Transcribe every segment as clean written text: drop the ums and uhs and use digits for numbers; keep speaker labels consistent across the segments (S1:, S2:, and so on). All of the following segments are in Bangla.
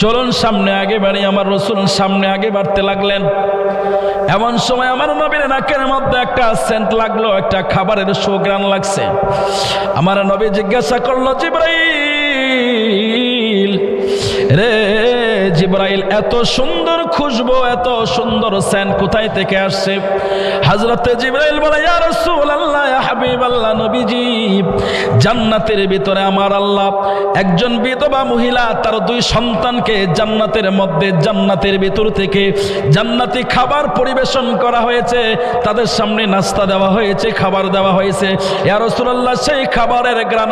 S1: চলুন সামনে আগে বাড়ি। আমার রাসূল সামনে আগে বাড়তে লাগলেন। এমন সময় আমার নবীর নাকের মধ্যে একটা সেন্ট লাগলো, একটা খাবারের সুঘ্রাণ লাগছে। আমার নবী জিজ্ঞাসা করলো, জিবরাইল রে জিবরাইল, এত সুন্দর খুশবু, এত সুন্দর সেন্ট কোথায় থেকে আসছে? হযরতে জিবরাইল বলে, ইয়া রাসূলুল্লাহ, ইয়া হাবিবাল্লাহ, নবীজি, জান্নাতের ভিতরে আমার আল্লাহ একজন বিধবা মহিলা তার 2 সন্তানকে জান্নাতের মধ্যে, জান্নাতের ভিতর থেকে জান্নাতি খাবার পরিবেশন করা হয়েছে, তাদের সামনে নাস্তা দেওয়া হয়েছে, খাবার দেওয়া হয়েছে। ইয়া রাসূলুল্লাহ, সেই খাবারের ঘ্রাণ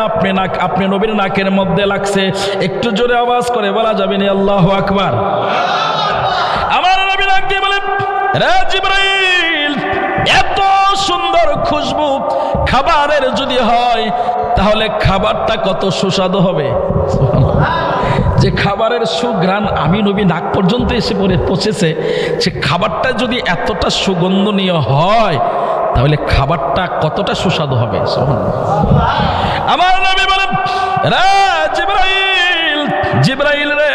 S1: আপনি নবীর নাকের মধ্যে লাগছে। একটু জোরে আওয়াজ করে বলা যাবে না আল্লাহু আকবার? আমার নবী ডাক দিয়ে বলেন, রে জিবরাইল, এত সুন্দর খুশবু খাবারের যদি হয় তাহলে খাবারটা কত সুস্বাদু হবে। যে খাবারের সুঘ্রাণ আমি নবী নাক পর্যন্ত এসে পৌঁছেছে, সে খাবারটা যদি এতটা সুগন্ধনীয় হয় তাহলে খাবারটা কতটা সুস্বাদু হবে। আমার নবী বলেন, রে জিবরাইল, জিবরাইল রে,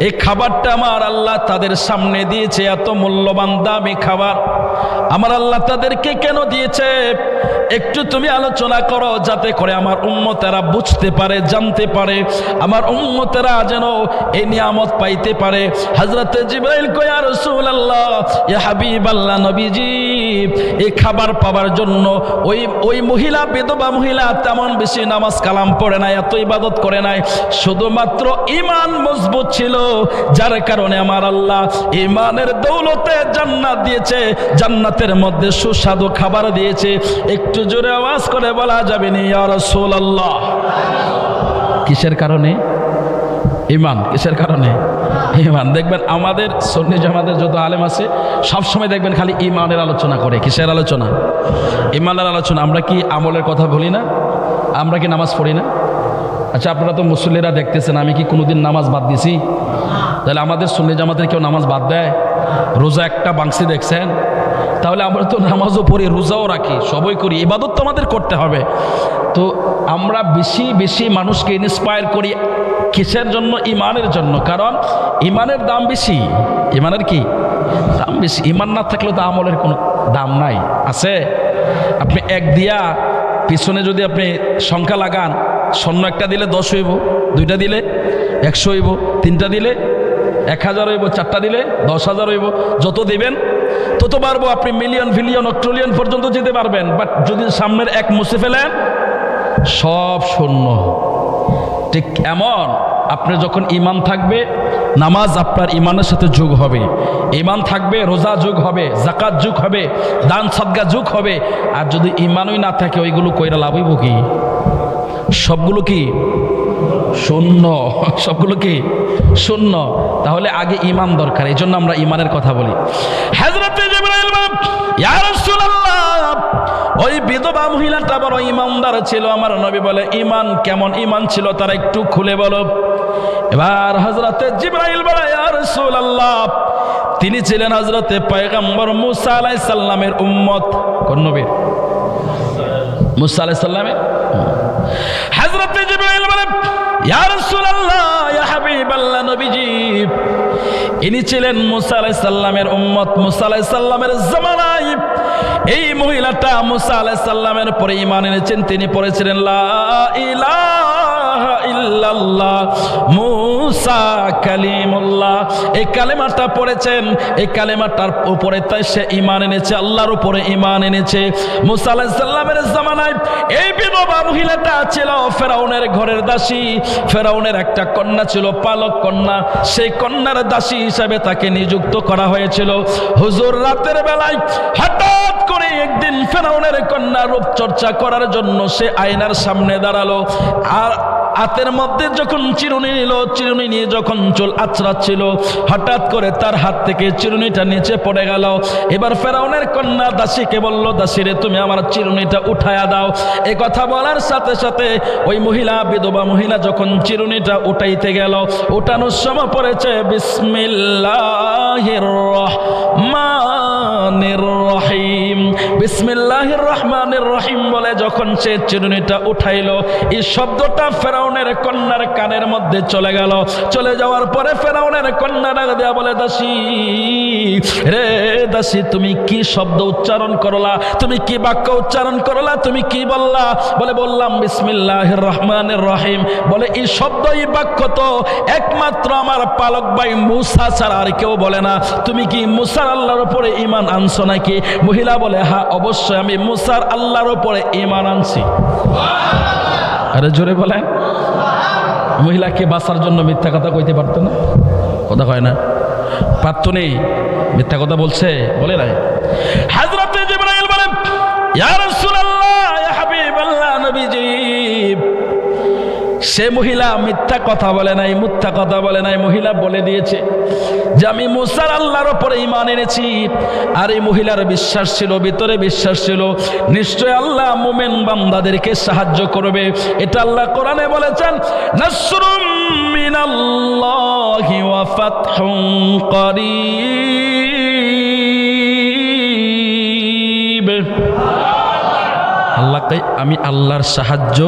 S1: এই খাবারটা আমার আল্লাহ তাদের সামনে দিয়েছে, এত মূল্যবান দামি খাবার আমার আল্লাহ তাদেরকে কেন দিয়েছে? একটু তুমি আলোচনা করো, যাতে করে আমার উম্মতেরা বুঝতে পারে, জানতে পারে, আমার উম্মতেরা যেন এই নিয়ামত পাইতে পারে। হযরতে জিবরাইল কয়, ইয়া রাসূলুল্লাহ, ইয়া হাবিবাল্লাহ, নবীজি, এই খাবার পাওয়ার জন্য ওই মহিলা, বিধবা মহিলা তেমন বেশি নামাজ কালাম পড়ে নাই, এত ইবাদত করে নাই, শুধুমাত্র ঈমান মজবুত ছিল, যার কারণে আমার আল্লাহ ঈমানের দৌলতে জান্নাত দিয়েছে, জান্নাতের মধ্যে সুস্বাদু খাবার দিয়েছে। একটু জোরে আওয়াজ করে বলা যাবে না ইয়া রাসূলুল্লাহ? কিসের কারণে? ঈমান। কিসের কারণে? ঈমান। দেখবেন আমাদের সুন্নি জামাতের যত আলেম আছে সবসময় দেখবেন খালি ঈমানের আলোচনা করে। কিসের আলোচনা? ঈমানের আলোচনা। আমরা কি আমলের কথা বলি না? আমরা কি নামাজ পড়ি না? আচ্ছা, আপনারা তো মুসল্লিরা দেখতেছেন, আমি কি কোনোদিন নামাজ বাদ দিছি? তাহলে আমাদের সুন্নি জামাতের কেউ নামাজ বাদ দেয়? রোজা একটা বাংসি দেখছেন? তাহলে আমরা তো নামাজও পড়ি, রোজাও রাখি, সবই করি, ইবাদত তো আমাদের করতে হবে। তো আমরা বেশি বেশি মানুষকে ইন্সপায়ার করি কিসের জন্য? ঈমানের জন্য। কারণ ঈমানের দাম বেশি। ঈমানের কি দাম বেশি? ঈমান না থাকলে তো আমলের কোনো দাম নাই। আছে? আপনি 1 দিয়া পিছনে যদি আপনি সংখ্যা লাগান, শূন্য একটা দিলে 10 হইব, 2টা দিলে 100 হইব, 3টা দিলে 1000 হইব, 4টা দিলে 10,000 হইব। যত দিবেন তত পারবো, আপনি মিলিয়ন, বিলিয়ন, ট্রিলিয়ন পর্যন্ত যেতে পারবেন। বাট যদি সামনের 1 মুছে ফেলেন, সব শূন্য। ঠিক এমন আপনার যখন ঈমান থাকবে, নামাজ আপনার ঈমানের সাথে যোগ হবে। ঈমান থাকবে, রোজা যোগ হবে, যাকাত যোগ হবে, দান সদকা যোগ হবে। আর যদি ঈমানই না থাকে, ওইগুলো কইরা লাভ হইব কি? সবগুলো কি শূন্য? সবগুলো কি শূন্য? তাহলে আগে ঈমান দরকার। এই জন্য আমরা ঈমানের কথা বলি। হযরতে জিবরাইল, ইয়া রাসূলুল্লাহ, ওই বিধবা মহিলাটা বড় ঈমানদার ছিল। আমার নবী বলে, ঈমান কেমন ঈমান ছিল তারা একটু খুলে বলো। এবার হযরতে জিবরাইল বলে, ইয়া রাসূলুল্লাহ, তিনি ছিলেন হযরতে পয়গম্বর মুসা আলাইহিস সালামের উম্মত। কোন নবী? মুসা আলাইহিস সালামের। হযরতে জিবরাইল বলে, ইয়া রাসূলুল্লাহ, ইয়া হাবিবাল্লাহ, নবীজি, ইনি ছিলেন মুসা আলাইহিস সালামের উম্মত। মুসা আলাইহিস সালামের জামানায় এই মহিলাটা মুসা আলাইহিস সালামের পরে ঈমান এনেছেন। তিনি পড়েছিলেন লা ইলাহা ইল্লাল্লাহ মুসা কালিমুল্লাহ। এই কালেমাটা পড়েছেন। এই কালেমাটার উপরে তাই সে ঈমান এনেছে, আল্লাহর উপরে ঈমান এনেছে। মুসা আলাইহিস সালামের জামানায় এই বিধবা মহিলাটা ছিল ফেরাউনের ঘরের দাসী। ফেরাউনের একটা কন্যা ছিল, পালক কন্যা। সেই কন্যার দাসী হিসাবে তাকে নিযুক্ত করা হয়েছিল। হুজুর রাতের বেলায় হঠাৎ করে একদিন ফেরাউনের কন্যা রূপচর্চা করার জন্য সে আয়নার সামনে দাঁড়ালো। আর হাতের মধ্যে যখন চিরুনি নিল, চিরুনি নিয়ে যখন চুল আঁচড়াচ্ছিল, হঠাৎ করে তার হাত থেকে চিরুনিটা নিচে পড়ে গেল। এবার ফেরাউনের কন্যা দাসীকে বলল, দাসী রে, তুমি আমার চিরুনিটা উঠায়া দাও। এ কথা বলার সাথে সাথে ওই মহিলা, বিধবা মহিলা যখন চিরুনিটা উঠাইতে গেল, উঠানোর সময় পড়েছে বিসমিল্লাহির রহমানির রহিম। বিসমিল্লাহির রহমানির রহিম বলে যখন সে চিরুনিটা উঠাইলো, এই শব্দটা ফেরাউনের কন্যার কানের মধ্যে চলে গেল। চলে যাওয়ার পরে ফেরাউনের কন্যা ডাক দেয়া বলে, দাসী রে দাসী, তুমি কি শব্দ উচ্চারণ করলা? তুমি কি বাক্য উচ্চারণ করলা? তুমি কি বললা? বলে বললাম বিসমিল্লাহির রহমানির রহিম। বলে এই শব্দ, এই বাক্য তো একমাত্র আমার পালক ভাই মুসা ছাড়া আর কেউ বলে না। তুমি কি মুসার আল্লাহর উপরে ঈমান আনছো নাকি? মহিলা বলে, হ্যাঁ অবশ্যই আমি মুসার আল্লাহর উপরে ঈমান আনছি। আরে জোরে বলেন। মহিলাকে বাঁচার জন্য মিথ্যা কথা কইতে পারতো না? কথা কয় না, পারতো নেই, মিথ্যা কথা বলছে, বলে নাই। হযরত জিবরাইল বলেন, ইয়া রাসূলুল্লাহ, ইয়া হাবিবাল্লাহ, নবীজি। সে মহিলা মিথ্যা কথা বলে নাই, মিথ্যা কথা বলে নাই। মহিলা বলে দিয়েছে যে আমি মুসার আল্লাহর উপরে ঈমান এনেছি। আর এই মহিলার বিশ্বাস ছিল, ভিতরে বিশ্বাস ছিল, নিশ্চয় আল্লাহ মুমিন বান্দাদেরকে সাহায্য করবে। এটা আল্লাহ কোরআনে বলেছেন, নাসরুম মিনাল্লাহি ওয়া ফাতহুন করিব। আল্লাহ কই, আমি আল্লাহর সাহায্য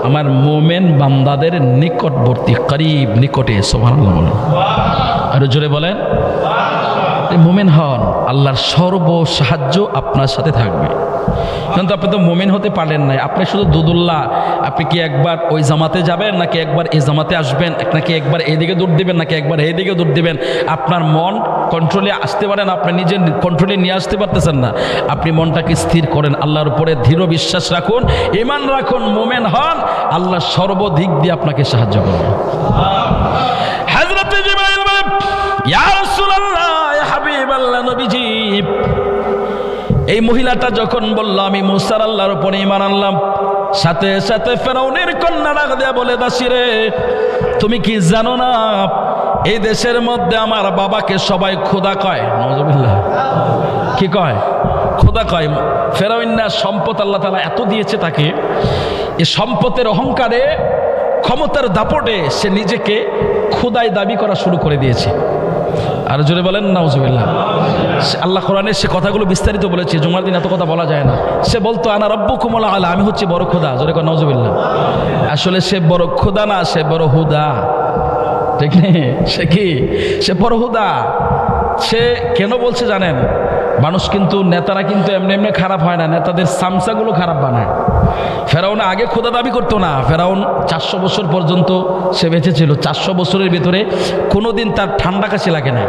S1: আমার মোমেন বান্দাদের নিকটবর্তী, করিব, নিকটে। সুবহানাল্লাহ বলেন, আরো জোরে বলেন। মোমেন হন, আল্লাহর সর্ব সাহায্য আপনার সাথে থাকবে। কিন্তু আপনি তো মোমেন হতে পারলেন নাই, আপনি শুধু দুদুল্লাহ। আপনি কি একবার ওই জামাতে যাবেন, নাকি একবার এই জামাতে আসবেন, নাকি একবার এইদিকে দৌড় দিবেন, নাকি একবার এইদিকে দৌড় দিবেন? আপনার মন কন্ট্রোলে আসতে পারেন, আপনি নিজের কন্ট্রোলে নিয়ে আসতে পারতেছেন না। আপনি মনটাকে স্থির করেন, আল্লাহর উপরে দৃঢ় বিশ্বাস রাখুন, ঈমান রাখুন, মোমেন হন, আল্লাহ সর্বদিক দিয়ে আপনাকে সাহায্য করবে। হযরত জিবরাইল বলেন, ইয়া রাসূলুল্লাহ, ইয়া হাবিবাল্লাহ, নবীজি। এই মহিলাটা যখন বলল আমি মুসার আল্লাহর উপরে ঈমান আনলাম, সাথে সাথে ফেরাউনের কন্যা ডাক দেয়া বলে, দাসী রে, তুমি কি জানো না এই দেশের মধ্যে আমার বাবাকে সবাই খোদা কয়? নাউজুবিল্লাহ। কি কয়? খোদা কয়। ফেরাউন না, সম্পদ আল্লাহ তাআলা এত দিয়েছে তাকে, এই সম্পদের অহংকারে, ক্ষমতার দাপটে সে নিজেকে খোদাই দাবি করা শুরু করে দিয়েছে। আর জোরে বলেন নাউজুবিল্লাহ। আল্লাহ কোরআনে সে কথাগুলো বিস্তারিত বলেছে, জুমার দিন এত কথা বলা যায় না। সে বলতো আনা রাব্বুকুমুল আলা, আমি হচ্ছে বড় খোদা। জোরে কর নাউজুবিল্লাহ। আসলে সে বড় খোদা না, সে বড় হুদা। ঠিক নেই? সে কি? সে বড় হুদা। সে কেন বলছে জানেন? মানুষ কিন্তু, নেতারা কিন্তু এমনি এমনি খারাপ হয় না, নেতাদের সামসাগুলো খারাপ বানায়। ফেরাউন আগে খোদা দাবি করতো না। ফেরাউন 400 বছর পর্যন্ত সে বেঁচে ছিল। 400 বছরের ভিতরে কোনোদিন তার ঠান্ডা কাশি লাগে নাই,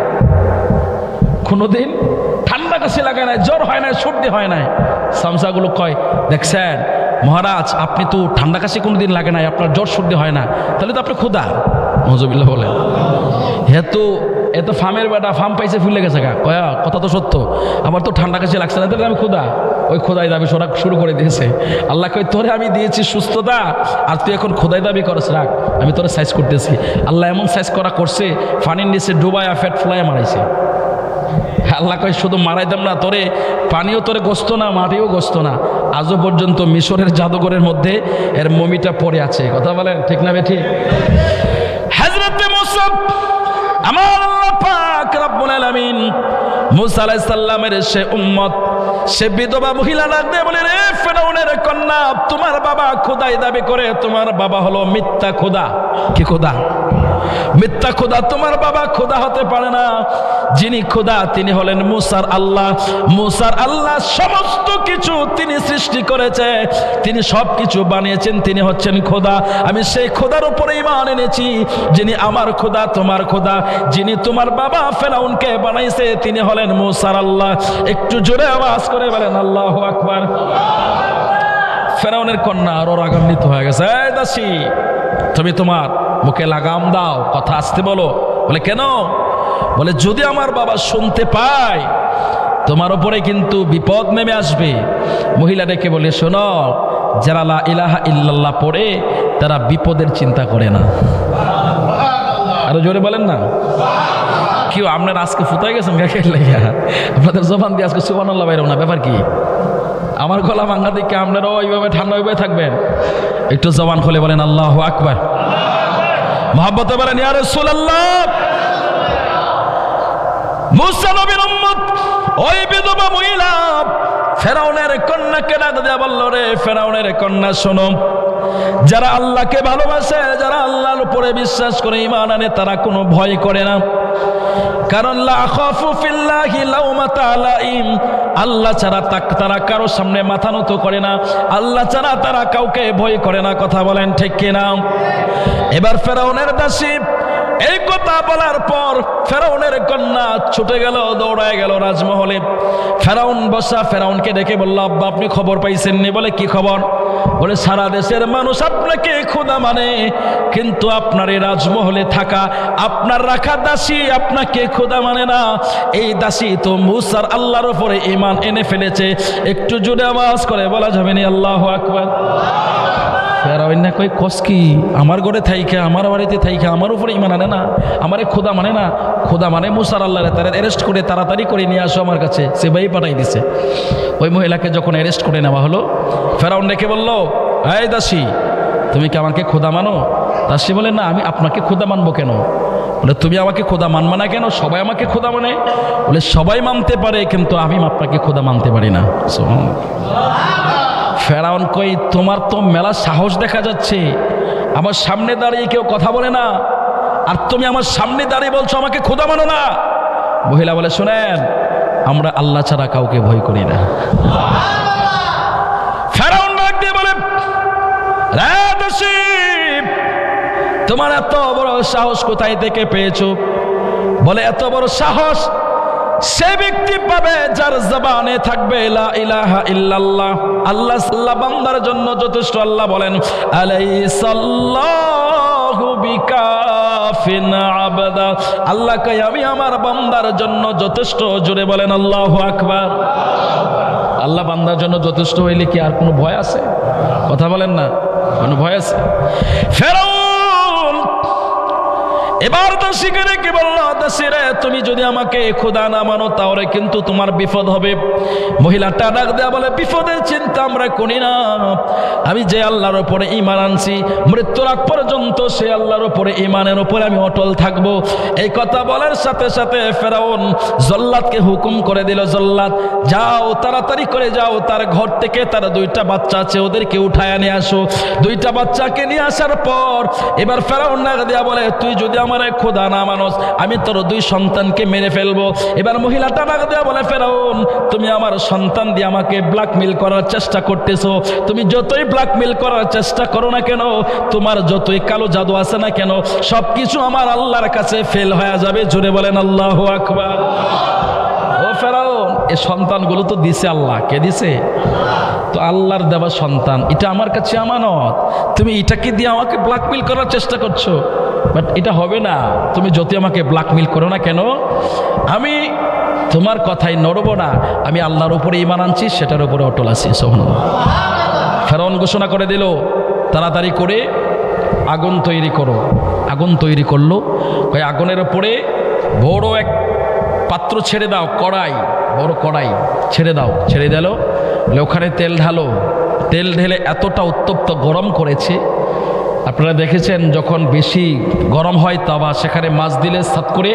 S1: কোনোদিন ঠান্ডা কাশি লাগে নাই, জ্বর হয় নাই, সর্দি হয় নাই। সামসাগুলো কয়, দেখছেন মহারাজ, আপনি তো ঠান্ডা কাশি কোনোদিন লাগে নাই, আপনার জ্বর সর্দি হয় না, তাহলে তো আপনি খোদা। নজুবিল্লাহ বলেন। এত ফার্মের বেটা, ফার্ম পাইছে ফুলে গেছে গা, কয়া কথা তো সত্য, আমার তো ঠান্ডা কাশি লাগছে না, তাহলে আমি খোদা। ওই খোদাই দাবি শুরু করে দিয়েছে। আল্লাহ কই, তোরে আমি দিয়েছি সুস্থতা, আর তুই এখন খোদাই দাবি করছ, রাখ, আমি তোরে সাইজ করতেছি। আল্লাহ এমন সাইজ করা করছে, পানির নিচে ডুবায়া ফ্যাট ফ্লাই মারাইছে। আল্লাহ কই, শুধু মারাইতাম না, তোরে পানিও তোরে গোস্ত না, মাটিও গোস্ত না। আজও পর্যন্ত মিশরের জাদুঘরের মধ্যে এর মমিটা পড়ে আছে। কথা বলেন ঠিক না বেঠিক? হযরত মুসা, আমার আল্লাহ পাক রব্বুল আলামিন মুসা আলাইহিস সালামের সে উম্মত, সে বিধবা মহিলা ডাক দিয়ে বলে, রে ফেরাউনের কন্যা, তোমার বাবা খোদাই দাবি করে, তোমার বাবা হলো মিথ্যা খোদা। কি খোদা? মিথ্যা খোদা। তোমার বাবা খোদা হতে পারে না। যিনি খোদা তিনি হলেন মুসার আল্লাহ। মুসার আল্লাহ সমস্ত কিছু তিনি সৃষ্টি করেছে, তিনি সব কিছু বানিয়েছেন, তিনি হচ্ছেন খোদা। আমি সেই খোদার উপরে ঈমান এনেছি, যিনি আমার খোদা, তোমার খোদা। যিনি তোমার বাবা ফেরাউনকে বানাইছে তিনি হলেন মুসার আল্লাহ। একটু জোরে আওয়াজ করে বলেন আল্লাহু আকবার। ফেরাউনের কন্যা আরো রাগান্বিত হয়ে গেছে। এই দাসী, তুমি তোমার মুখে লাগাম দাও, কথা আসতে বলো। বলে কেন? বলে যদি আমার বাবা শুনতে পায় তোমার উপরে কিন্তু বিপদ নেমে আসবে। মহিলা ডেকে বলে, শোনো, যারা লা ইলাহা ইল্লাল্লাহ পড়ে তারা বিপদের চিন্তা করে না। আরো জোরে বলেন না। কি আপনার আজকে ফুতাই গেছেন গাছের লাইয়া? আপনাদের জবান দিয়ে আজকে সুবহানাল্লাহ বাইরেও না, ব্যাপার কি? আমার গলা ভাঙ্গা দিকে আপনারাও ওইভাবে ঠান্ডা হয়ে থাকবেন। একটু জবান খুলে বলেন আল্লাহু আকবার। মহব্বতে বলেন ইয়া রাসূলুল্লাহ। মুসা নবীর উম্মত ওই বিধবা মহিলা ফেরাউনের কন্যাকে ডাক দেয়া বলল, রে ফেরাউনের কন্যা শোনো, যারা আল্লাহকে ভালোবাসে, যারা আল্লাহর উপরে বিশ্বাস করে ঈমান আনে, তারা কোনো ভয় করে না। কারণ লা আখাফু ফিল্লাহি লাউমাতা লাইম, আল্লাহ ছাড়া তারা কারো সামনে মাথা নত করে না, আল্লাহ ছাড়া তারা কাউকে ভয় করে না। কথা বলেন ঠিক কিনা? এবার ফেরাউনের দাসী এই কথা বলার পর ফেরাউনের কন্যা ছুটে গেল, দৌড়ায় গেল রাজমহলে। ফেরাউন বসা, ফেরাউনকে ডেকে বলল, আব্বা আপনি খবর পাইছেননি? বলে কি খবর? বলে সারা দেশের মানুষ আপনাকে খোদা মানে, কিন্তু আপনার এই রাজমহলে থাকা আপনার রাখা দাসী আপনাকে খোদা মানে না। এই দাসী তো মুসার আল্লাহর উপরে ঈমান এনে ফেলেছে। একটু জোরে আওয়াজ করে বলা যাবে না আল্লাহু আকবার? ফেরাউন না কই কস কি, আমার ঘরে থাইকা, আমার বাড়িতে থাইকা আমার উপরে ঈমান আনে না, আমারে খোদা মানে না। খোদা মানে মুসার আল্লাহরে, তারা অ্যারেস্ট করে তাড়াতাড়ি করে নিয়ে আসো আমার কাছে। সে ভাই পাঠাই দিছে। ওই মহিলাকে যখন অ্যারেস্ট করে নেওয়া হলো, ফেরাউন ডেকে বলল, এই দাসী তুমি কি আমাকে খোদা মানো? দাসী বলে, না আমি আপনাকে খোদা মানবো কেন? বলে তুমি আমাকে খোদা মানবা না কেন? সবাই আমাকে খোদা মানে। বলে সবাই মানতে পারে, কিন্তু আমি আপনাকে খোদা মানতে পারি না। ফেরাউন কই, তোমার তো মেলা সাহস দেখা যাচ্ছে, আমার সামনে দাঁড়িয়ে কেউ কথা বলে না, আর তুমি আমার সামনে দাঁড়িয়ে বলছো আমাকে খোদা মানো না। মহিলা বলে, শোনেন, আমরা আল্লাহ ছাড়া কাউকে ভয় করি না। ফেরাউন ডাক দিয়ে বলে, রে দাসী, তোমার এত বড় সাহস কোথায় থেকে পেয়েছো? বলে এত বড় সাহস সে ব্যক্তি পাবে যার জবানে থাকবে লা ইলাহা ইল্লাল্লাহ, আল্লাহ সাল্লাহ বান্দার জন্য যথেষ্ট। আল্লাহ বলেন, আলাইসাল্লাহু বিকাফিন আবদা, আল্লাহ কই আমি আমার বান্দার জন্য যথেষ্ট। জোরে বলেন আল্লাহু আকবার। আল্লাহ বান্দার জন্য যথেষ্ট হইলে কি আর কোনো ভয় আছে? কথা বলেন না, কোনো ভয় আছে? ফেরাউন এবার দাসীকে রেখে বলল, দাসী রে, তুমি যদি আমাকে খোদা না মানো তাহলে কিন্তু তোমার বিপদ হবে। মহিলাটা ডাক দেয়া বলে, বিপদের চিন্তা আমরা করি না, আমি যে আল্লাহর উপরে ঈমান আনছি মৃত্যুর আগ পর্যন্ত সে আল্লাহর উপরে ঈমানের উপরে আমি অটল থাকবো। এই কথা বলার সাথে সাথে ফেরাউন জল্লাদকে হুকুম করে দিল, জল্লাদ যাও, তাড়াতাড়ি করে যাও, তার ঘর থেকে তার দুইটা বাচ্চা আছে ওদেরকে উঠায় নিয়ে আসো। দুইটা বাচ্চাকে নিয়ে আসার পর এবার ফেরাউন ডাক দেয়া বলে, তুই যদি আমার খোদা না মানস আমি তোর দুই সন্তানকে মেরে ফেলবো। এবার মহিলাটা ডাক দেয়া বলে, ফেরাউন তুমি আমার সন্তান দিয়ে আমাকে ব্ল্যাকমেল করার চেষ্টা করতেছো। তুমি যতই ব্ল্যাকমেল করার চেষ্টা করো না কেন, তোমার যতই কালো জাদু আছে না কেন, সবকিছু আমার আল্লাহর কাছে ফেল হয়ে যাবে। জোরে বলেন আল্লাহু আকবার। ও ফেরাউন, এই সন্তানগুলো তো দিছে আল্লাহ। কে দিছে? তো আল্লাহর দেওয়া সন্তান, এটা আমার কাছে আমানত। তুমি এটাকে দিয়ে আমাকে ব্ল্যাকমেল করার চেষ্টা করছো, বাট এটা হবে না। তুমি যত আমাকে ব্ল্যাকমেল করো না কেন, আমি তোমার কথাই নড়ব না। আমি আল্লাহর উপরে ঈমান আনছি, সেটার উপরে অটল আছি। সুবহানাল্লাহ। ফেরাউন ঘোষণা করে দিল, তাড়াতাড়ি করে আগুন তৈরি করো। আগুন তৈরি করলো। ওই আগুনের উপরে বড় এক পাত্র ছেড়ে দাও, কড়াই, বড় কড়াই ছেড়ে দাও। ছেড়ে দিল, ওখানে তেল ঢালো। তেল ঢেলে এতটা উত্তপ্ত গরম করেছে, আপনারা দেখেছেন যখন বেশি গরম হয় তাওয়া, সেখানে মাছ দিলে সাত করে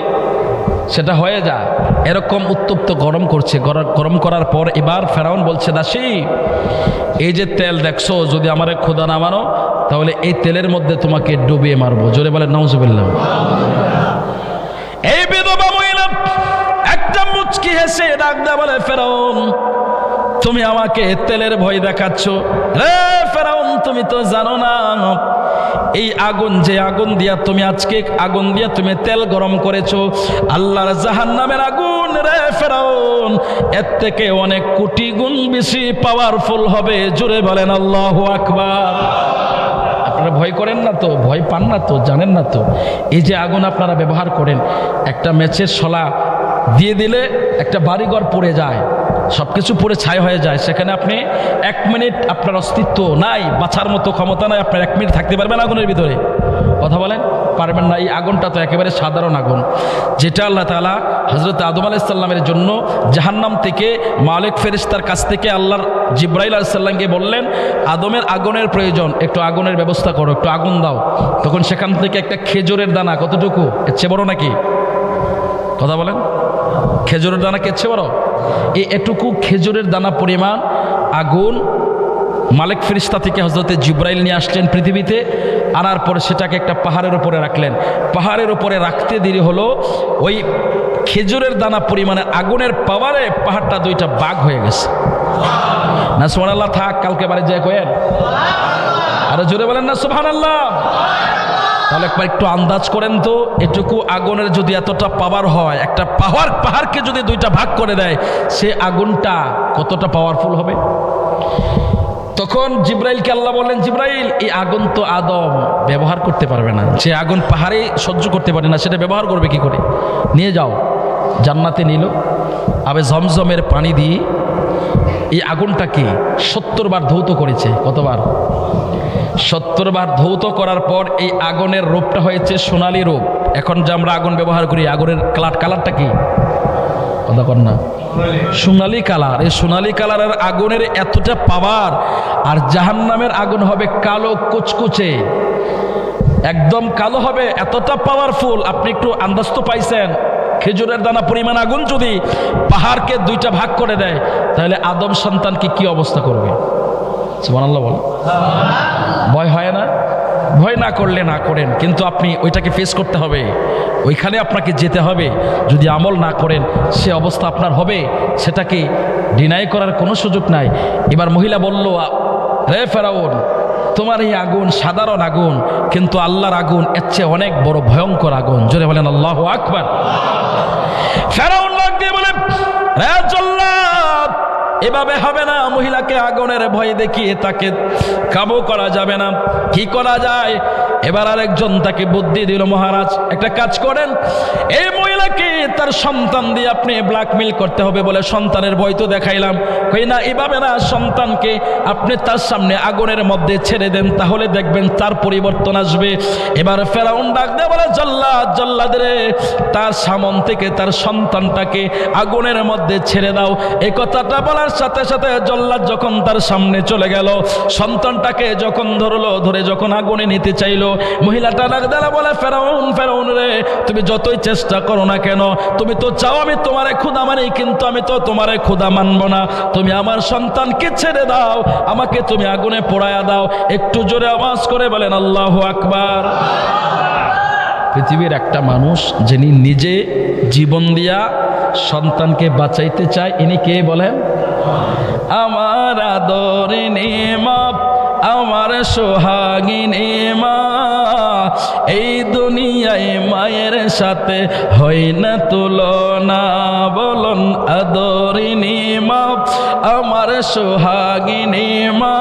S1: সেটা হয়ে যায়। এরকম উত্তপ্ত গরম করছে। গরম করার পর এবার ফেরাউন বলছে, দাসী এই যে তেল দেখছো, যদি আমার খোদা না মানো তাহলে এই তেলের মধ্যে তোমাকে ডুবিয়ে মারবো। জোরে বলে নাউজুবিল্লাহ। এই বিধবা মহিলা একটা মুচকি হেসে ডাক দেয়া বলে, ফেরাউন তুমি আমাকে তেলের ভয় দেখাচ্ছ? রে ফেরাউন, তুমি তো জানো না এই আগুন, যে আগুন দিয়া তুমি আজকে আগুন দিয়া তুমি তেল গরম করেছো, আল্লাহর জাহান্নামের আগুন রে ফেরাউন, এর থেকে অনেক কোটি গুণ বেশি পাওয়ারফুল হবে। জোরে বলেন আল্লাহু আকবার। আপনারা ভয় করেন না তো? ভয় পান না তো? জানেন না তো? এই যে আগুন আপনারা ব্যবহার করেন, একটা ম্যাচের শলা দিয়ে দিলে একটা বাড়িঘর পড়ে যায়, সবকিছু পুরো ছাই হয়ে যায়। সেখানে আপনি 1 মিনিট আপনার অস্তিত্ব নাই, বাঁচার মতো ক্ষমতা নাই, আপনার 1 মিনিট থাকতে পারবেন আগুনের ভিতরে? কথা বলেন, পারবেন না। এই আগুনটা তো একেবারে সাধারণ আগুন, যেটা আল্লাহ তাআলা হযরত আদম আলাইহিস সালামের জন্য জাহান্নাম থেকে মালিক ফেরেশতার কাছ থেকে আল্লাহর জিবরাইল আলাইহিস সালামকে বললেন, আদমের আগুনের প্রয়োজন, একটু আগুনের ব্যবস্থা করো, একটু আগুন দাও। তখন সেখান থেকে একটা খেজুরের দানা, কতটুকু, এর চেয়ে বড় নাকি? কথা বলেন, খেজুরের দানা কে চেয়ে বড়? এটুকু খেজুরের দানা পরিমাণ আগুন মালিক ফেরেশতা থেকে হযরতে জিবরাইল নিয়ে আসলেন পৃথিবীতে, আনার পরে সেটাকে একটা পাহাড়ের উপরে রাখলেন। পাহাড়ের উপরে রাখতে দেরি হলো, ওই খেজুরের দানা পরিমাণে আগুনের পাওয়ারে পাহাড়টা দুইটা ভাগ হয়ে গেছে। না সুবহানাল্লাহ, থাক কালকে বাড়ি যায় কয়েন, আরো জোরে বলেন না সুবহানাল্লাহ। তাহলে একটু আন্দাজ করেন তো, এটুকু আগুনের যদি এতটা পাওয়ার হয়, একটা পাহাড়কে যদি দুইটা ভাগ করে দেয়, সে আগুনটা কতটা পাওয়ারফুল হবে। তখন জিবরাইলকে আল্লাহ বললেন, জিবরাইল এই আগুন তো আদম ব্যবহার করতে পারবে না, যে আগুন পাহাড়ে সহ্য করতে পারে না, সেটা ব্যবহার করবে কি করে, নিয়ে যাও। জান্নাতে নিল, আবে জমজমের পানি দিয়ে এই আগুনটাকে 70 বার ধৌত করেছে। কতবার? 70 বার ধৌত করার পর এই আগুনের রূপটা হয়েছে সোনালী রূপ। এখন যে আমরা আগুন ব্যবহার করি, আগুনের কালারটা কি? কথা কর না, সোনালী কালার। এই সোনালী কালারের আগুনের এতটা পাওয়ার, আর জাহান্নামের আগুন হবে কালো কুচকুচে, একদম কালো হবে, এতটা পাওয়ারফুল। আপনি একটু আন্দাজ তো পাইছেন, খেজুরের দানা পরিমাণ আগুন যদি পাহাড়কে দুইটা ভাগ করে দেয়, তাহলে আদম সন্তানকে কি অবস্থা করবে? সুবহানাল্লাহ বল। ভয় হয় না? ভয় না করলে না করেন, কিন্তু আপনি ওইটাকে ফেস করতে হবে, ওইখানে আপনাকে যেতে হবে। যদি আমল না করেন, সে অবস্থা আপনার হবে, সেটাকে ডিনাই করার কোনো সুযোগ নাই। এবার মহিলা বলল, রে ফেরাউন, তোমার এই আগুন সাধারণ আগুন, কিন্তু আল্লাহর আগুন এর চেয়ে অনেক বড় ভয়ঙ্কর আগুন। জোরে বলেন আল্লাহু আকবার। ফেরাউন ডাক দিয়ে বলে, রে জল্লাদ, এভাবে হবে না। মহিলাকে আগুনের ভয় দেখিয়ে তাকে কাবু করা যাবে না। কি করা যায়? এবার আরেকজন তাকে বুদ্ধি দিল, মহারাজ একটা কাজ করেন, এই মহিলাকে তার সন্তান দিয়ে আপনি ব্ল্যাকমেল করতে হবে বলে সন্তানের ভয় তো দেখাইলাম। কই না, এভাবে না, সন্তানকে আপনি তার সামনে আগুনের মধ্যে ছেড়ে দেন, তাহলে দেখবেন তার পরিবর্তন আসবে। এবার ফেরাউন ডাক দিয়ে বলে, জল্লাদ, জল্লাদ রে, তার সামন থেকে তার সন্তানটাকে আগুনের মধ্যে ছেড়ে দাও। এই কথাটা বলার সাথে সাথে জল্লাদ যখন তার সামনে চলে গেল, সন্তানটাকে যখন ধরে যখন আগুনে নিতে চাইলো, মহিলাটা ডাক দিয়ে বলে, ফেরাউন, ফেরাউন রে, তুমি যতই চেষ্টা করো না কেন, তুমি তো চাও আমি তোমারে খোদা মানি, কিন্তু আমি তো তোমারে খোদা মানবো না। তুমি আমার সন্তানকে ছেড়ে দাও, আমাকে তুমি আগুনে পোড়ায়া দাও। একটু জোরে আওয়াজ করে বলেন আল্লাহু আকবার। পৃথিবীর একটা মানুষ যিনি নিজে জীবন দিয়া সন্তানকে বাঁচাইতে চায়, ইনি কে বলেন? আমার আদরিনী মা, আমার সোহাগিনী মা, এই দুনিয়ায় মায়ের সাথে হয় না তুলনা। বলুন আদরিনী মা, আমার সোহাগিনী মা,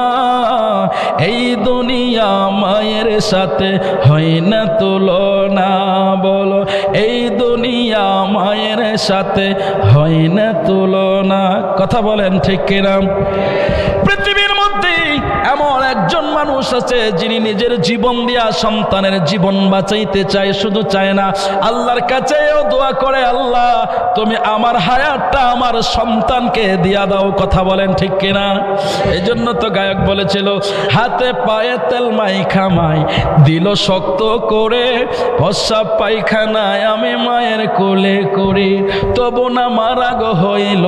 S1: এই দুনিয়া মায়ের সাথে হয় না তুলনা। বলো, এই দুনিয়া মায়ের সাথে হয় না তুলনা। কথা বলেন ঠিক কিনা? পৃথিবীর মধ্যে এমন একজন মানুষ আছে যিনি নিজের জীবন দিয়া সন্তানের জীবন বাঁচাইতে চায়, শুধু চায় না, আল্লাহর কাছেও দোয়া করে, আল্লাহ তুমি আমার হায়াতটা আমার সন্তানকে দিয়া দাও। কথা বলেন ঠিক কিনা? এই জন্য তো গায়ক বলেছিল, হাতে পায়ে তেল মাইখা মাই দিল শক্ত করে, প্রস্রাব পায়খানায় আমি মায়ের কোলে করি, তবু না মারা গো হইল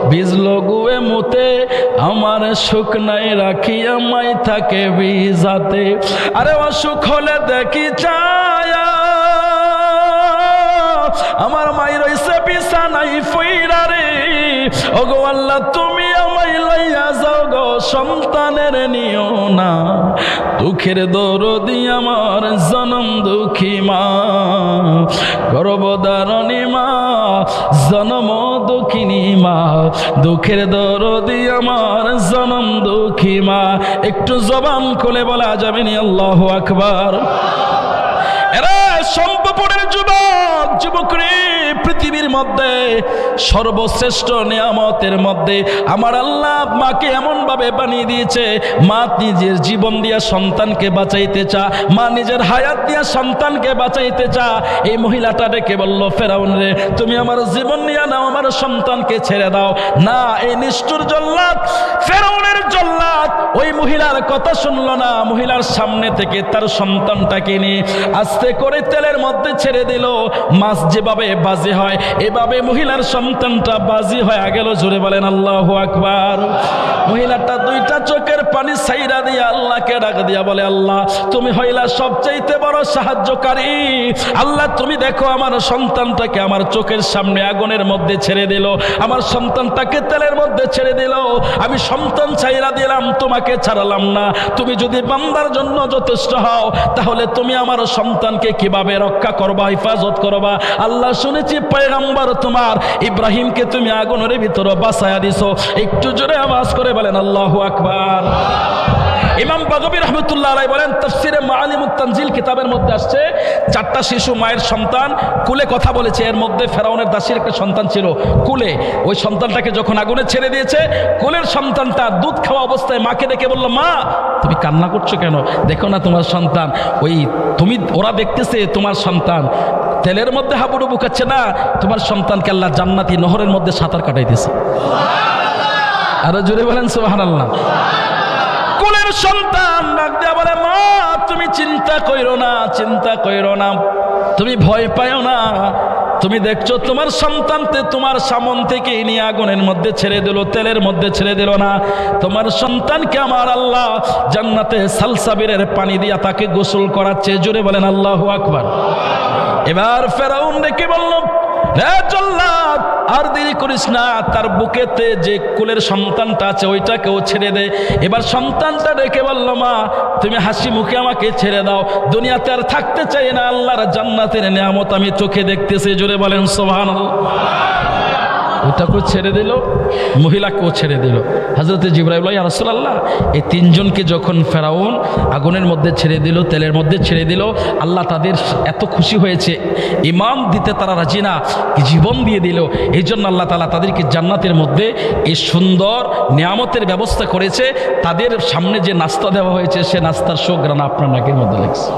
S1: ভিজলো গুয়ে মুতে, আমার সুখ নাই রাখিয়া মাই থাকে ভিজাতে। আরে অসুখ হলে দেখি ছায়া, আমার মাই রইছে বিছানায় ফইরা রে, ওগো আল্লাহ তুমি আমায় লইয়া যাও গো, সন্তানের নিও না, দুঃখের দরদি আমার জনম দুঃখী মা, গর্ভধারণী মা, জনম দুঃখিনী মা, দুঃখের দরদি আমার জনম দুঃখী মা। একটু জবান খুলে বলা যাবে নি আল্লাহু আকবার। এরা সম্পদের যুবক, যুবকরে, পৃথিবীর মধ্যে সর্বশ্রেষ্ঠ নিয়ামতের মধ্যে আমার আল্লাহ মাকে এমন ভাবে বানিয়ে দিয়েছে, মা নিজের জীবন দিয়া সন্তানকে বাঁচাইতে চা, মা নিজের হায়াত দিয়া সন্তানকে বাঁচাইতে চা। এই মহিলাটা ডেকে বলল, ফেরাউন রে, তুমি আমার জীবন নিয়ে নাও, আমার সন্তানকে ছেড়ে দাও। না, এই নিষ্ঠুর জল্লাদ, ফেরাউনের জল্লাদ ওই মহিলার কথা শুনলো না, মহিলার সামনে থেকে তার সন্তানটাকে নিয়ে আস্তে করে তেলের মধ্যে ছেড়ে দিল। মা মাছ যেভাবে বাজি হয় এভাবে মহিলার সন্তানটা বাজি হয়ে গেল। জোরে বলেন আল্লাহু আকবার। মহিলাটা দুইটা চোখের পানি ছাইরা দিয়া আল্লাহকে ডাক দিয়া বলে, আল্লাহ তুমি হইলা সবচাইতে বড় সাহায্যকারী। আল্লাহ তুমি দেখো আমার সন্তানটাকে আমার চোখের সামনে আগুনের মধ্যে ছেড়ে দিল, আমার সন্তানটাকে তেলের মধ্যে ছেড়ে দিল, আমি সন্তান ছাইরা দিলাম, তোমাকে ছাড়ালাম না। তুমি যদি বান্দার জন্য যথেষ্ট হও তাহলে তুমি আমার সন্তানকে কিভাবে রক্ষা করবা, হেফাজত করবা। আল্লাহ শুনেছি পয়গম্বর তোমার ইব্রাহিমকে তুমি আগুনের ভিতরে বাঁচায়া দিছো। একটু জোরে আওয়াজ করে বলেন আল্লাহু আকবার। ইমাম বাগবী রহমতুল্লাহ আলাইহি বলেন তাফসিরে মাআলিমুত তানজিল কিতাবের মধ্যে আসছে, 4টা শিশু মায়ের সন্তান কুলে কথা বলেছে। এর মধ্যে ফেরাউনের দাসীর একটা সন্তান ছিল কুলে। ওই সন্তানটাকে যখন আগুনে ছেড়ে দিয়েছে, কুলের সন্তানটা দুধ খাওয়া অবস্থায় মাকে ডেকে বলল, মা তুমি কান্না করছো কেন? দেখো না তোমার সন্তান, ওরা দেখতেছে তোমার সন্তান তেলের মধ্যে হাবুডুবু খাচ্ছে না, তোমার সন্তানকে আল্লাহ জান্নাতি নহরের মধ্যে সাঁতার কাটাইতেছে। আরো জোরে বলেন সুবহানাল্লাহ। কুলের সন্তান ডাক দিয়া বলে, মা তুমি চিন্তা কইরো না, চিন্তা কইরো না, তুমি ভয় পাইও না। তুমি দেখছো তোমার সন্তানকে তোমার সামন থেকে নিয়ে আগুনের মধ্যে ছেড়ে দিল, তেলের মধ্যে ছেড়ে দিল না। তোমার সন্তানকে আমার আল্লাহ জান্নাতে সালসাবিরের পানি দিয়া তাকে গোসল করাচ্ছে। জোরে বলেন আল্লাহু আকবার। এবার ফেরাউন ডেকে বলল, হে জল্লাদ আর দেরি করিস না, তার বুকেতে যে কুলের সন্তানটা আছে ওইটাকেও ছেড়ে দে। এবার সন্তানটা ডেকে বলল, মা তুমি হাসি মুখে আমাকে ছেড়ে দাও, দুনিয়াতে আর থাকতে চাই না, আল্লাহর জান্নাতের নিয়ামত আমি চোখে দেখতেছি। জোরে বলেন সুবহানাল্লাহ। ওটাকেও ছেড়ে দিল, মহিলাকেও ছেড়ে দিল। হযরত জিবরাইল ইয়া রাসূলুল্লাহ, এই 3 জনকে যখন ফেরাউন আগুনের মধ্যে ছেড়ে দিল, তেলের মধ্যে ছেড়ে দিল, আল্লাহ তাদের এত খুশি হয়েছে, ইমান দিতে তারা রাজি না, জীবন দিয়ে দিল। এই জন্য আল্লাহ তাআলা তাদেরকে জান্নাতের মধ্যে এই সুন্দর নিয়ামতের ব্যবস্থা করেছে। তাদের সামনে যে নাস্তা দেওয়া হয়েছে সে নাস্তার সুঘ্রাণ আপনার নাকের মধ্যে লেগেছে।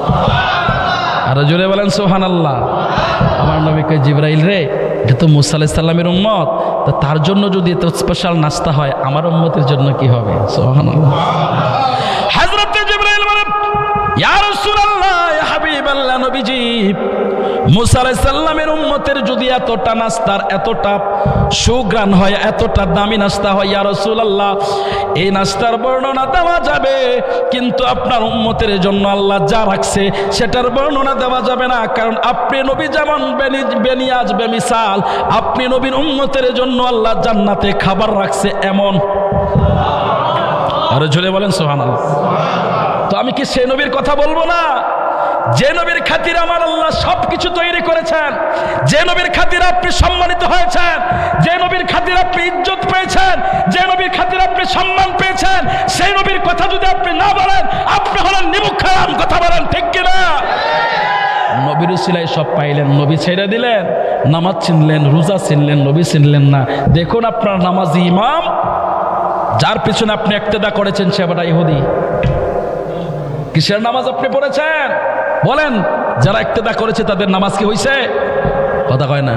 S1: আর জোরে বলেন সুবহানাল্লাহ। আমার নবী কয়, জিবরাইল রে, এটা তো মুসা আলাইহিস সালামের উম্মত, তো তার জন্য যদি এত স্পেশাল নাস্তা হয়, আমার উম্মতের জন্য কি হবে? সুবহানাল্লাহ। হযরত জিবরাইল বলেন, ইয়া রাসূলুল্লাহ, ইয়া হাবিবাল্লাহ, নবীজি মুসা আলাইহিস সালামের উম্মতের যদি এতটা নাস্তার এতটা সুঘ্রাণ হয়, এতটা দামি নাস্তা হয়, ইয়া রাসূলুল্লাহ এই নাস্তার বর্ণনা দেওয়া যাবে, কিন্তু আপনার উম্মতের জন্য আল্লাহ যা রাখছে সেটার বর্ণনা দেওয়া যাবে না। কারণ আপনি নবী যেমন বেনিয়াজ বেমিসাল, আপনি নবীর উম্মতের জন্য আল্লাহ জান্নাতে খাবার রাখছে এমন। আরে জোরে বলেন সুবহানাল্লাহ। তো আমি কি সেই নবীর কথা বলবো না, যে নবীর খাতিরে আমার আল্লাহ সবকিছু তৈরি করেছেন, যে নবীর খাতিরে আপনি সম্মানিত হয়েছেন, যে নবীর খাতিরে আপনি ইজ্জত পেয়েছেন, যে নবীর খাতিরে আপনি সম্মান পেয়েছেন, সেই নবীর কথা যদি আপনি না বলেন, আপনি হলেন নিমুখ হারাম। কথা বলেন ঠিক কিনা? নবীর উসিলায় সব পাইলেন, নবী ছেড়ে দিলেন, নামাজ চিনলেন, রোজা চিনলেন, নবী চিনলেন না। দেখুন আপনার নামাজি ইমাম, যার পিছনে আপনি ইক্তেদা করেছেন সে আবার ইহুদি। কিসের নামাজ আপনি পড়েছেন বলেন? যারা ইক্তেদা করেছে তাদের নামাজ কি হয়েছে? কথা কয় না।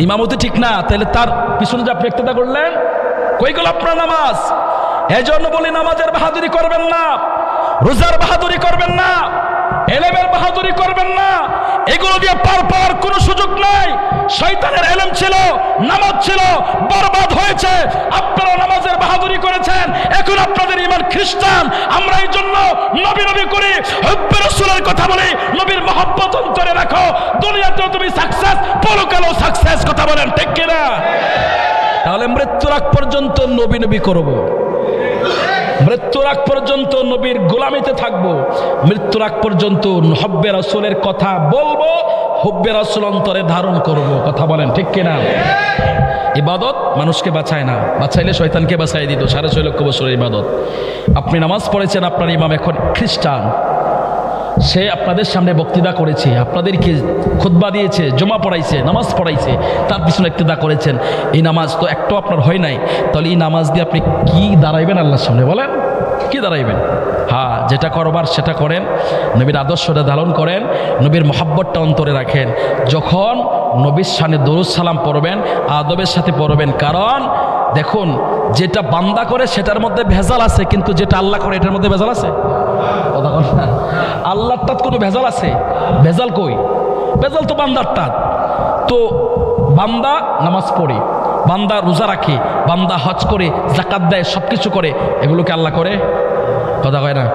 S1: ইমামতি ঠিক না, তাহলে তার পিছনে যে আপনি ইক্তেদা করলেন, কই গেল আপনার নামাজ? এই জন্য বলি, নামাজের বাহাদুরি করবেন না, রোজার বাহাদুরি করবেন না, এলেমের বাহাদুরি করবেন না। এগুলো দিয়ে পার পাওয়ার কোনো সুযোগ নাই। শয়তানের এলেম ছিল, নামাজ ছিল, বরবাদ হয়েছে। আপনারা নামাজের বাহাদুরি করেছেন, এখন আপনাদের ঈমান খ্রিস্টান। আমরা এই জন্য নবী নবী করি, হুব্বে রাসূলের কথা বলি, নবীর মহব্বত অন্তরে রাখো। দুনিয়াতেও তুমি সাকসেস, পরকালেও সাকসেস। কথা বলেন ঠিক কিনা? তাহলে মৃত্যুর আগ পর্যন্ত নবী নবী করব, মৃত্যুর আগ পর্যন্ত নবীর গোলামিতে থাকবো, মৃত্যুর আগ পর্যন্ত হুব্বে রাসূলের কথা বলবো, হুব্বে রাসূল অন্তরে ধারণ করব। কথা বলেন ঠিক কিনা? ইবাদত মানুষকে বাঁচায় না, বাঁচাইলে শয়তানকে বাঁচাই দিত। 6.5 লক্ষ বছরের ইবাদত। আপনি নামাজ পড়েছেন, আপনার ইমাম এখন খ্রিস্টান, সে আপনাদের সামনে বক্তৃতা করেছে, আপনাদেরকে খুতবা দিয়েছে, জমা পড়াইছে, নামাজ পড়াইছে, তার পিছনে ইক্তেদা করেছেন। এই নামাজ তো একটু আপনার হয় নাই, তাহলে এই নামাজ দিয়ে আপনি কি দাঁড়াইবেন আল্লাহর সামনে? বলেন কি দাঁড়াইবেন? হ্যাঁ, যেটা করবার সেটা করেন, নবীর আদর্শটা ধারণ করেন, নবীর মহব্বতটা অন্তরে রাখেন। যখন নবীর শানে দরুদ সালাম পড়বেন, আদবের সাথে পড়বেন। কারণ দেখুন, যেটা বান্দা করে সেটার মধ্যে ভেজাল আছে, কিন্তু যেটা আল্লাহ করে এটার মধ্যে ভেজাল আছে? কথা বল না। আল্লাহর তাত কোনো ভেজাল আছে? ভেজাল কই? ভেজাল তো বান্দার তাত। তো বান্দা নামাজ পড়ে, বান্দা রোজা রাখে, বান্দা হজ করে, যাকাত দেয়, সব কিছু করে, এগুলোকে আল্লাহ করে? কথা কয় না।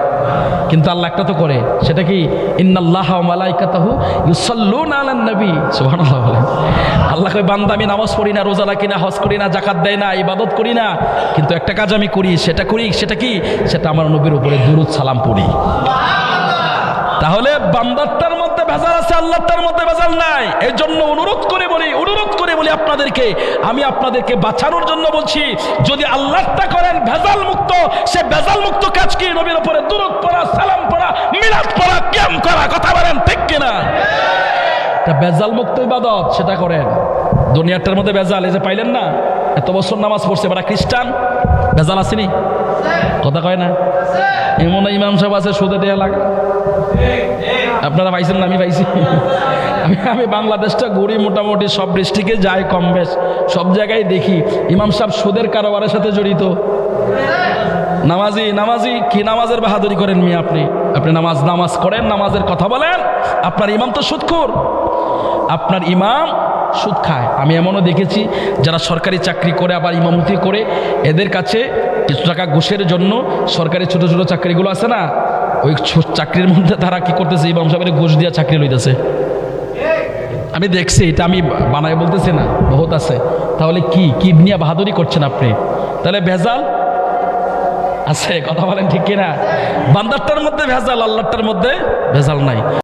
S1: কিন্তু আল্লাহ একটা তো করে, সেটা কি? ইন্নাল্লাহা ওয়া মালাইকাতাহু ইউসাল্লুনা আলান নবী। সুবহানাল্লাহ বলেন। আল্লাহ কয় বান্দা আমি নামাজ পড়ি না, রোজা রাখি না, হজ করি না, যাকাত দেয় না, ইবাদত করি না, কিন্তু একটা কাজ আমি করি, সেটা কি? সেটা আমার নবীর উপরে দুরূদ সালাম পড়ি। তাহলে বান্দারটার মধ্যে ভেজাল আছে, আল্লাহটার মধ্যে ভেজাল নাই। এই জন্য অনুরোধ করে বলি আপনাদেরকে, আমি আপনাদেরকে বাঁচানোর জন্য বলছি, যদি আল্লাহটা করেন ভেজাল মুক্ত, সে ভেজাল মুক্ত কাজ কি? নবীর উপরে দুরূদ পড়া, সালাম পড়া, মিলাদ পড়া, কিয়াম করা। কথা বলেন ঠিক কিনা? এটা ভেজাল মুক্ত ইবাদত, সেটা করেন। দুনিয়াটার মধ্যে ভেজাল, এই যে পাইলেন না, এত বছর নামাজ পড়ছে, এবার খ্রিস্টান, ভেজাল আসেনি? কথা কয় না? এমন ইমাম সাহেব আছে সুদে দেয়া লাগে। আপনারা পাইছেন না? আমি পাইছি। আমি বাংলাদেশটা ঘুরি, মোটামুটি সব ডিস্ট্রিক্টে যাই, কম বেশ সব জায়গায় দেখি ইমাম সাহেব সুদের কারবারের সাথে জড়িত। নামাজি কি নামাজের বাহাদুরি করেন মিয়া? আপনি নামাজ করেন, নামাজের কথা বলেন, আপনার ইমাম তো সুদখোর, আপনার ইমাম সুদ খায়। আমি এমনও দেখেছি যারা সরকারি চাকরি করে আবার ইমামতি করে, এদের কাছে কিছু টাকা ঘুষের জন্য সরকারি ছোট ছোট চাকরিগুলো আছে না, ওই চাকরির মধ্যে তারা কি করতেছে, ইমাম সাহেবের ঘুষ দিয়ে চাকরি লইতেছে। আমি দেখছি, এটা আমি বানাই বলতেছি না, বহুত আছে। তাহলে কি নিয়ে বাহাদুরি করছেন আপনি? তাহলে ভেজাল আছে। কথা বলেন ঠিক কিনা? বান্দারটার মধ্যে ভেজাল, আল্লাহটার মধ্যে ভেজাল নাই।